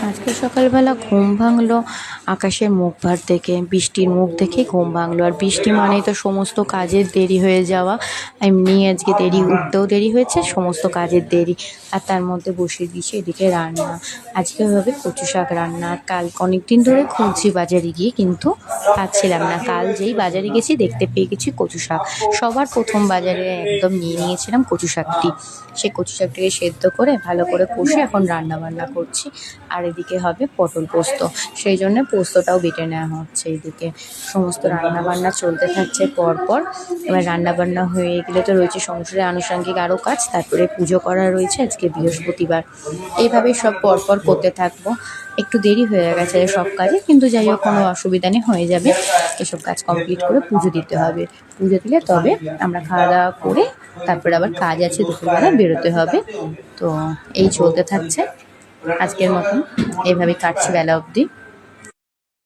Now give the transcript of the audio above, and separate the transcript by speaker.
Speaker 1: আজকে সকালবেলা ঘুম ভাঙলো আকাশের মুখ ভার দেখে, বৃষ্টির মুখ দেখে ঘুম ভাঙলো। আর বৃষ্টি মানেই তো সমস্ত কাজের দেরি হয়ে যাওয়া। এমনি আজকে দেরি, উঠতেও দেরি হয়েছে, সমস্ত কাজের দেরি। আর তার মধ্যে বসিয়ে দিয়েছি এদিকে রান্না। আজকে হবে কচু শাক রান্না। আর কাল অনেকদিন ধরে খুঁজছি বাজারে গিয়ে, কিন্তু পাচ্ছিলাম না। কাল যেই বাজারে গেছি দেখতে পেয়ে গেছি কচু শাক। সবার প্রথম বাজারে একদম নিয়ে নিয়েছিলাম কচু শাকটি। সেই কচু শাকটিকে সেদ্ধ করে ভালো করে কষে এখন রান্না বান্না করছি। আর এদিকে হবে পটল পোস্ত, সেই জন্য পোস্তটাও বেটে নেওয়া হচ্ছে। এদিকে সমস্ত রান্না বান্না চলতে থাকছে পরপর। এবার রান্না বান্না হয়ে গেলে তো রয়েছে সংসারে আনুষঙ্গিক আরও কাজ, তারপরে পুজো করা রয়েছে আজকে বৃহস্পতিবার। এইভাবেই সব পরপর করতে থাকবো। একটু দেরি হয়ে গেছে সব কাজে, কিন্তু যাই হোক কোনো অসুবিধা নেই, হয়ে যাবে। এসব কাজ কমপ্লিট করে পুজো দিতে হবে। পুজো দিলে তবে আমরা খাওয়া দাওয়া করে তারপরে আবার কাজ আছে, দুপুরবেলা বেরোতে হবে। তো এই চলতে থাকছে আজকের মতন, এইভাবে কাটছি বেলা অবধি।